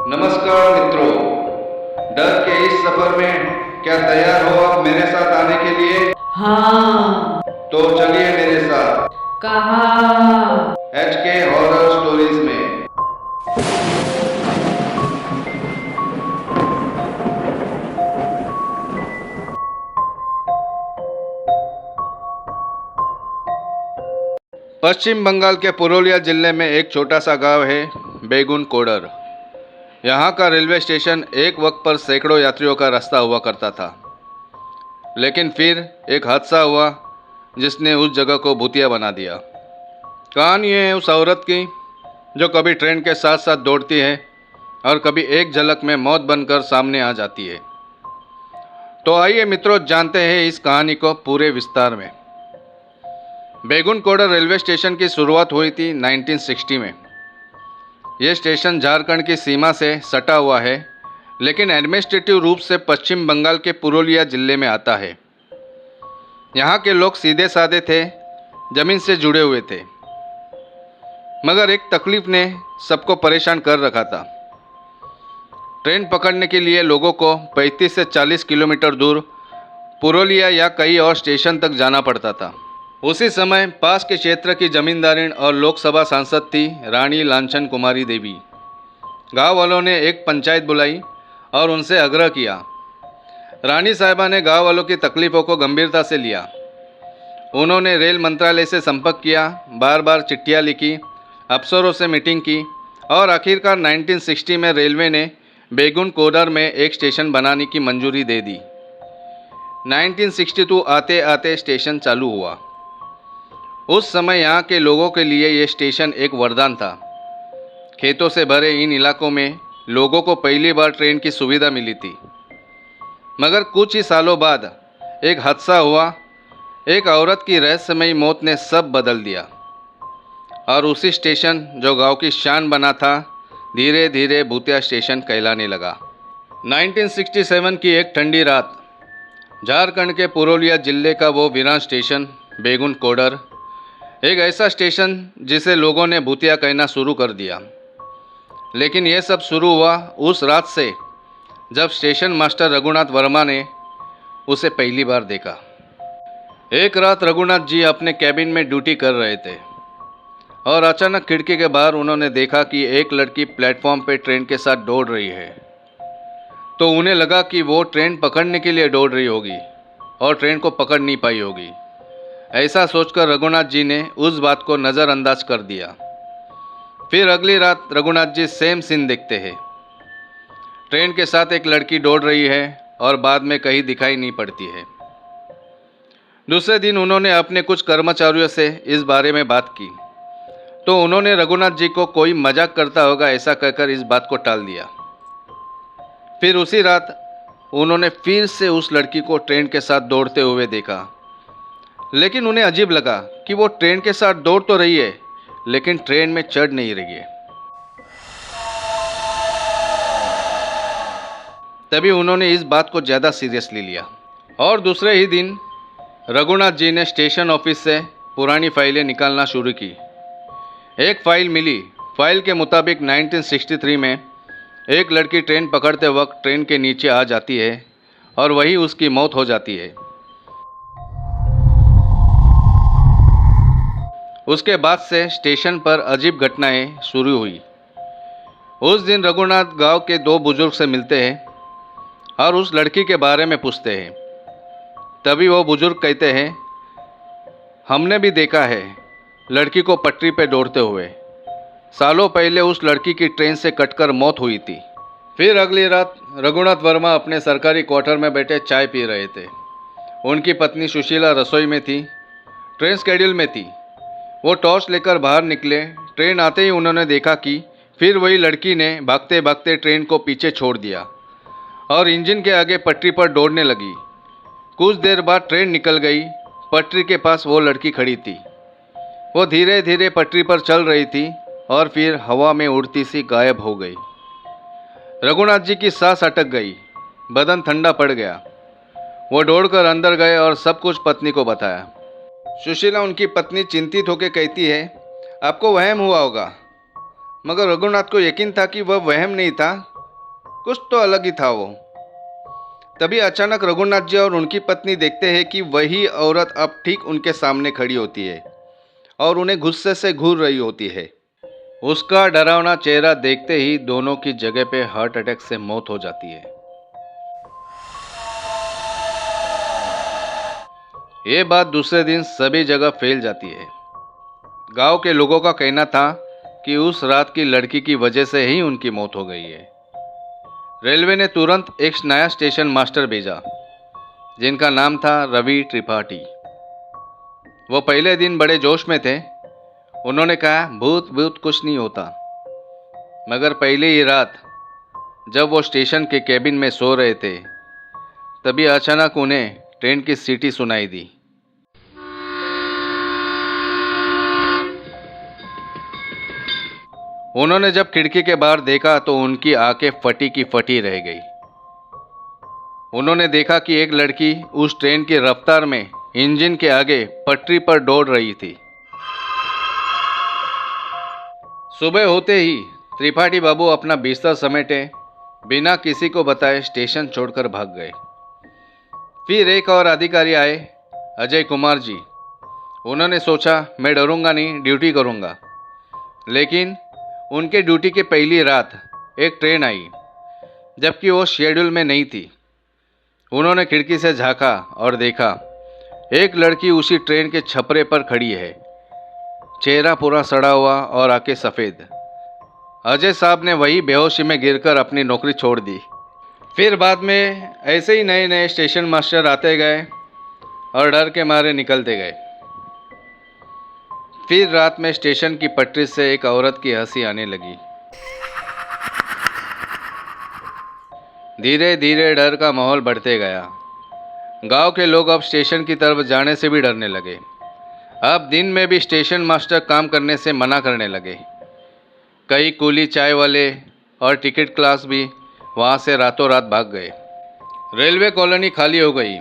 नमस्कार मित्रों, डर के इस सफर में क्या तैयार हो आप मेरे साथ आने के लिए? हाँ। तो चलिए मेरे साथ कहाँ? HK हॉरर स्टोरीज में। पश्चिम बंगाल के पुरुलिया जिले में एक छोटा सा गांव है, बेगुन कोडर। यहाँ का रेलवे स्टेशन एक वक्त पर सैकड़ों यात्रियों का रास्ता हुआ करता था। लेकिन फिर एक हादसा हुआ जिसने उस जगह को भूतिया बना दिया। कहानी है उस औरत की जो कभी ट्रेन के साथ साथ दौड़ती है और कभी एक झलक में मौत बनकर सामने आ जाती है। तो आइए मित्रों, जानते हैं इस कहानी को पूरे विस्तार में। बेगुनकोडर रेलवे स्टेशन की शुरुआत हुई थी 1960 में। यह स्टेशन झारखंड की सीमा से सटा हुआ है, लेकिन एडमिनिस्ट्रेटिव रूप से पश्चिम बंगाल के पुरुलिया जिले में आता है। यहाँ के लोग सीधे साधे थे, जमीन से जुड़े हुए थे। मगर एक तकलीफ ने सबको परेशान कर रखा था। ट्रेन पकड़ने के लिए लोगों को 35 से 40 किलोमीटर दूर पुरुलिया या कई और स्टेशन तक जाना पड़ता था। उसी समय पास के क्षेत्र की जमींदारिन और लोकसभा सांसद थी रानी लांछन कुमारी देवी। गांव वालों ने एक पंचायत बुलाई और उनसे आग्रह किया। रानी साहिबा ने गांव वालों की तकलीफ़ों को गंभीरता से लिया। उन्होंने रेल मंत्रालय से संपर्क किया, बार बार चिट्ठियाँ लिखी, अफसरों से मीटिंग की और आखिरकार 1960 में रेलवे ने बेगुनकोडर में एक स्टेशन बनाने की मंजूरी दे दी। 1962 आते आते स्टेशन चालू हुआ। उस समय यहाँ के लोगों के लिए ये स्टेशन एक वरदान था। खेतों से भरे इन इलाकों में लोगों को पहली बार ट्रेन की सुविधा मिली थी। मगर कुछ ही सालों बाद एक हादसा हुआ। एक औरत की रहस्यमयी मौत ने सब बदल दिया और उसी स्टेशन जो गांव की शान बना था, धीरे धीरे भूतिया स्टेशन कहलाने लगा। 1967 की एक ठंडी रात, झारखंड के पुरुलिया जिले का वो वीरान स्टेशन बेगुनकोडर, एक ऐसा स्टेशन जिसे लोगों ने भूतिया कहना शुरू कर दिया। लेकिन यह सब शुरू हुआ उस रात से जब स्टेशन मास्टर रघुनाथ वर्मा ने उसे पहली बार देखा। एक रात रघुनाथ जी अपने कैबिन में ड्यूटी कर रहे थे और अचानक खिड़की के बाहर उन्होंने देखा कि एक लड़की प्लेटफॉर्म पे ट्रेन के साथ दौड़ रही है। तो उन्हें लगा कि वो ट्रेन पकड़ने के लिए दौड़ रही होगी और ट्रेन को पकड़ नहीं पाई होगी। ऐसा सोचकर रघुनाथ जी ने उस बात को नज़रअंदाज कर दिया। फिर अगली रात रघुनाथ जी सेम सीन देखते हैं। ट्रेन के साथ एक लड़की दौड़ रही है और बाद में कहीं दिखाई नहीं पड़ती है। दूसरे दिन उन्होंने अपने कुछ कर्मचारियों से इस बारे में बात की तो उन्होंने रघुनाथ जी को कोई मजाक करता होगा ऐसा कहकर इस बात को टाल दिया। फिर उसी रात उन्होंने फिर से उस लड़की को ट्रेन के साथ दौड़ते हुए देखा। लेकिन उन्हें अजीब लगा कि वो ट्रेन के साथ दौड़ तो रही है, लेकिन ट्रेन में चढ़ नहीं रही है। तभी उन्होंने इस बात को ज़्यादा सीरियसली लिया और दूसरे ही दिन रघुनाथ जी ने स्टेशन ऑफिस से पुरानी फाइलें निकालना शुरू की। एक फाइल मिली। फाइल के मुताबिक 1963 में एक लड़की ट्रेन पकड़ते वक्त ट्रेन के नीचे आ जाती है और वही उसकी मौत हो जाती है। उसके बाद से स्टेशन पर अजीब घटनाएं शुरू हुई। उस दिन रघुनाथ गांव के दो बुजुर्ग से मिलते हैं और उस लड़की के बारे में पूछते हैं। तभी वो बुजुर्ग कहते हैं, हमने भी देखा है लड़की को पटरी पे दौड़ते हुए। सालों पहले उस लड़की की ट्रेन से कटकर मौत हुई थी। फिर अगली रात रघुनाथ वर्मा अपने सरकारी क्वार्टर में बैठे चाय पी रहे थे। उनकी पत्नी सुशीला रसोई में थी। ट्रेन शेड्यूल में थी। वो टॉर्च लेकर बाहर निकले। ट्रेन आते ही उन्होंने देखा कि फिर वही लड़की ने भागते भागते ट्रेन को पीछे छोड़ दिया और इंजन के आगे पटरी पर दौड़ने लगी। कुछ देर बाद ट्रेन निकल गई। पटरी के पास वो लड़की खड़ी थी। वो धीरे धीरे पटरी पर चल रही थी और फिर हवा में उड़ती सी गायब हो गई। रघुनाथ जी की सांस अटक गई, बदन ठंडा पड़ गया। वो दौड़कर अंदर गए और सब कुछ पत्नी को बताया। सुशीला, उनकी पत्नी, चिंतित होकर कहती है, आपको वहम हुआ होगा। मगर रघुनाथ को यकीन था कि वह वहम नहीं था, कुछ तो अलग ही था वो। तभी अचानक रघुनाथ जी और उनकी पत्नी देखते हैं कि वही औरत अब ठीक उनके सामने खड़ी होती है और उन्हें गुस्से से घूर रही होती है। उसका डरावना चेहरा देखते ही दोनों की जगह पे हार्ट अटैक से मौत हो जाती है। ये बात दूसरे दिन सभी जगह फैल जाती है। गांव के लोगों का कहना था कि उस रात की लड़की की वजह से ही उनकी मौत हो गई है। रेलवे ने तुरंत एक नया स्टेशन मास्टर भेजा जिनका नाम था रवि त्रिपाठी। वो पहले दिन बड़े जोश में थे। उन्होंने कहा भूत भूत कुछ नहीं होता। मगर पहली ही रात जब वो स्टेशन के केबिन में सो रहे थे तभी अचानक उन्हें ट्रेन की सीटी सुनाई दी। उन्होंने जब खिड़की के बाहर देखा तो उनकी आंखें फटी की फटी रह गई। उन्होंने देखा कि एक लड़की उस ट्रेन की रफ्तार में इंजन के आगे पटरी पर दौड़ रही थी। सुबह होते ही त्रिपाठी बाबू अपना बिस्तर समेटे बिना किसी को बताए स्टेशन छोड़कर भाग गए। फिर एक और अधिकारी आए, अजय कुमार जी। उन्होंने सोचा मैं डरूंगा नहीं, ड्यूटी करूंगा। लेकिन उनके ड्यूटी की पहली रात एक ट्रेन आई जबकि वो शेड्यूल में नहीं थी। उन्होंने खिड़की से झांका और देखा एक लड़की उसी ट्रेन के छपरे पर खड़ी है, चेहरा पूरा सड़ा हुआ और आंखें सफ़ेद। अजय साहब ने वही बेहोशी में गिरकर अपनी नौकरी छोड़ दी। फिर बाद में ऐसे ही नए नए स्टेशन मास्टर आते गए और डर के मारे निकलते गए। फिर रात में स्टेशन की पटरी से एक औरत की हंसी आने लगी। धीरे धीरे डर का माहौल बढ़ते गया। गांव के लोग अब स्टेशन की तरफ जाने से भी डरने लगे। अब दिन में भी स्टेशन मास्टर काम करने से मना करने लगे। कई कूली चाय वाले और टिकट क्लास भी वहाँ से रातों रात भाग गए। रेलवे कॉलोनी खाली हो गई,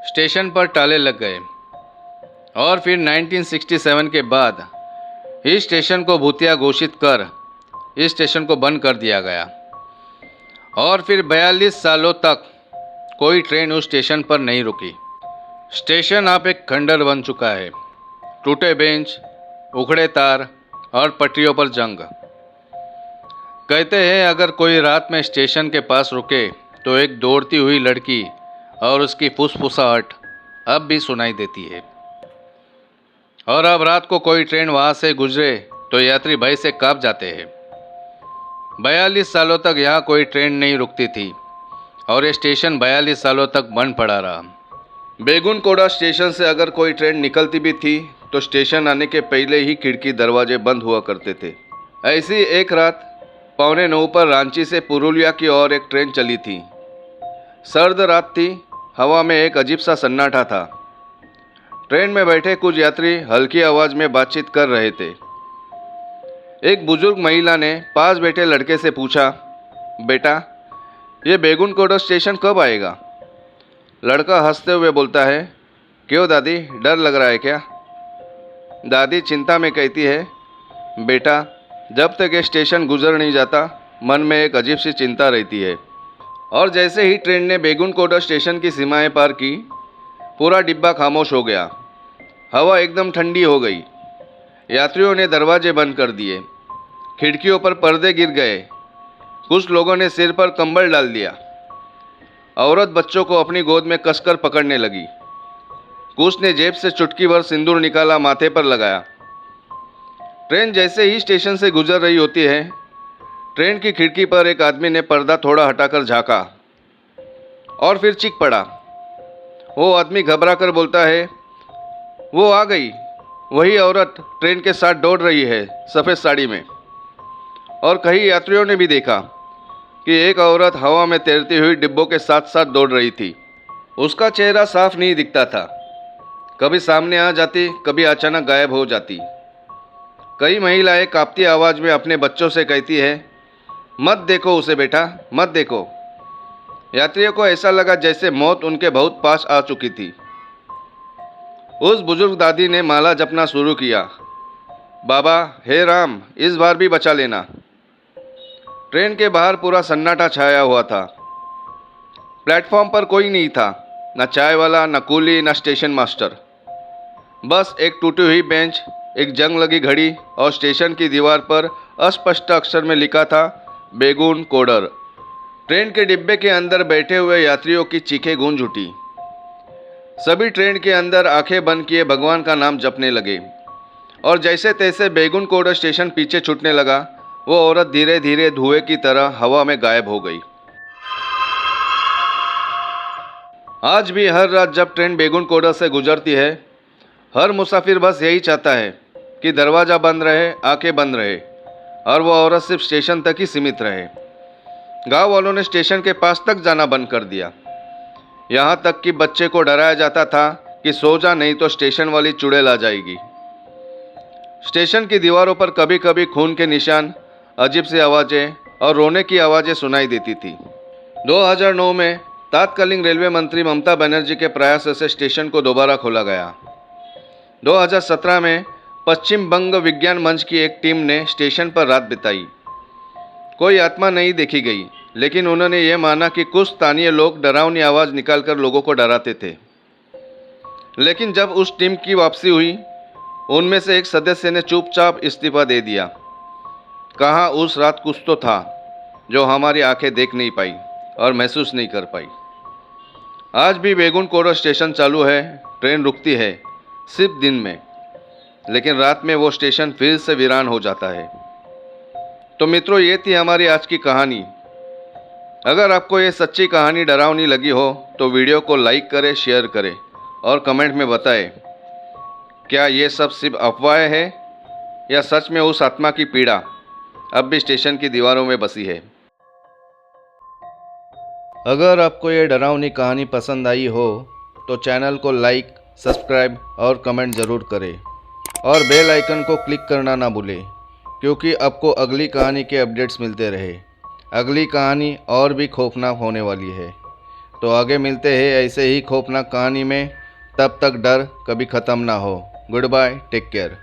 स्टेशन पर ताले लग गए और फिर 1967 के बाद इस स्टेशन को भूतिया घोषित कर इस स्टेशन को बंद कर दिया गया। और फिर 42 सालों तक कोई ट्रेन उस स्टेशन पर नहीं रुकी। स्टेशन अब एक खंडर बन चुका है। टूटे बेंच, उखड़े तार और पटरियों पर जंग। कहते हैं अगर कोई रात में स्टेशन के पास रुके तो एक दौड़ती हुई लड़की और उसकी फुसफुसाहट अब भी सुनाई देती है। और अब रात को कोई ट्रेन वहाँ से गुजरे तो यात्री भय से कांप जाते हैं। 42 सालों तक यहाँ कोई ट्रेन नहीं रुकती थी और ये स्टेशन 42 सालों तक बंद पड़ा रहा। बेगुनकोड़ा स्टेशन से अगर कोई ट्रेन निकलती भी थी तो स्टेशन आने के पहले ही खिड़की दरवाजे बंद हुआ करते थे। ऐसी एक रात 8:45 पर रांची से पुरुलिया की ओर एक ट्रेन चली थी। सर्द रात थी, हवा में एक अजीब सा सन्नाटा था। ट्रेन में बैठे कुछ यात्री हल्की आवाज़ में बातचीत कर रहे थे। एक बुजुर्ग महिला ने पास बैठे लड़के से पूछा, बेटा ये बेगुनकोड़ा स्टेशन कब आएगा? लड़का हंसते हुए बोलता है, क्यों दादी, डर लग रहा है क्या? दादी चिंता में कहती है, बेटा जब तक ये स्टेशन गुजर नहीं जाता मन में एक अजीब सी चिंता रहती है। और जैसे ही ट्रेन ने बेगुनकोड़ा स्टेशन की सीमाएं पार की, पूरा डिब्बा खामोश हो गया। हवा एकदम ठंडी हो गई। यात्रियों ने दरवाजे बंद कर दिए, खिड़कियों पर पर्दे गिर गए। कुछ लोगों ने सिर पर कंबल डाल दिया। औरत बच्चों को अपनी गोद में कसकर पकड़ने लगी। कुछ ने जेब से चुटकी भर सिंदूर निकाला, माथे पर लगाया। ट्रेन जैसे ही स्टेशन से गुजर रही होती है, ट्रेन की खिड़की पर एक आदमी ने पर्दा थोड़ा हटाकर झाँका और फिर चीख पड़ा। वो आदमी घबरा कर बोलता है, वो आ गई, वही औरत ट्रेन के साथ दौड़ रही है सफ़ेद साड़ी में। और कई यात्रियों ने भी देखा कि एक औरत हवा में तैरती हुई डिब्बों के साथ साथ दौड़ रही थी। उसका चेहरा साफ नहीं दिखता था, कभी सामने आ जाती, कभी अचानक गायब हो जाती। कई महिलाएं कांपती आवाज़ में अपने बच्चों से कहती है, मत देखो उसे बेटा, मत देखो। यात्रियों को ऐसा लगा जैसे मौत उनके बहुत पास आ चुकी थी। उस बुजुर्ग दादी ने माला जपना शुरू किया, बाबा हे राम, इस बार भी बचा लेना। ट्रेन के बाहर पूरा सन्नाटा छाया हुआ था। प्लेटफॉर्म पर कोई नहीं था, न चाय वाला, न कूली, न स्टेशन मास्टर। बस एक टूटी हुई बेंच, एक जंग लगी घड़ी और स्टेशन की दीवार पर अस्पष्ट अक्षर में लिखा था बेगून कोडर। ट्रेन के डिब्बे के अंदर बैठे हुए यात्रियों की चीखें गूंज उठी। सभी ट्रेन के अंदर आंखें बंद किए भगवान का नाम जपने लगे और जैसे तैसे बेगून कोडर स्टेशन पीछे छूटने लगा, वो औरत धीरे धीरे धुएं की तरह हवा में गायब हो गई। आज भी हर रात जब ट्रेन बेगून कोडर से गुजरती है, हर मुसाफिर बस यही चाहता है कि दरवाज़ा बंद रहे, आंखें बंद रहे और वो औरत सिर्फ स्टेशन तक ही सीमित रहे। गांव वालों ने स्टेशन के पास तक जाना बंद कर दिया। यहाँ तक कि बच्चे को डराया जाता था कि सो जा, नहीं तो स्टेशन वाली चुड़ैल आ जाएगी। स्टेशन की दीवारों पर कभी कभी खून के निशान, अजीब सी आवाज़ें और रोने की आवाज़ें सुनाई देती थी। 2009 में तत्कालीन रेलवे मंत्री ममता बनर्जी के प्रयास से स्टेशन को दोबारा खोला गया। 2017 में पश्चिम बंग विज्ञान मंच की एक टीम ने स्टेशन पर रात बिताई। कोई आत्मा नहीं देखी गई, लेकिन उन्होंने ये माना कि कुछ स्थानीय लोग डरावनी आवाज़ निकालकर लोगों को डराते थे। लेकिन जब उस टीम की वापसी हुई, उनमें से एक सदस्य ने चुपचाप इस्तीफा दे दिया। कहा उस रात कुछ तो था जो हमारी आंखें देख नहीं पाई और महसूस नहीं कर पाई। आज भी बेगून कोडर स्टेशन चालू है, ट्रेन रुकती है सिर्फ दिन में, लेकिन रात में वो स्टेशन फिर से वीरान हो जाता है। तो मित्रों, ये थी हमारी आज की कहानी। अगर आपको ये सच्ची कहानी डरावनी लगी हो तो वीडियो को लाइक करें, शेयर करें और कमेंट में बताएं क्या ये सब सिर्फ अफवाह है या सच में उस आत्मा की पीड़ा अब भी स्टेशन की दीवारों में बसी है। अगर आपको ये डरावनी कहानी पसंद आई हो तो चैनल को लाइक, सब्सक्राइब और कमेंट ज़रूर करें और बेल आइकन को क्लिक करना ना भूलें, क्योंकि आपको अगली कहानी के अपडेट्स मिलते रहे। अगली कहानी और भी खौफनाक होने वाली है। तो आगे मिलते हैं ऐसे ही खौफनाक कहानी में। तब तक डर कभी ख़त्म ना हो। Good bye, take care.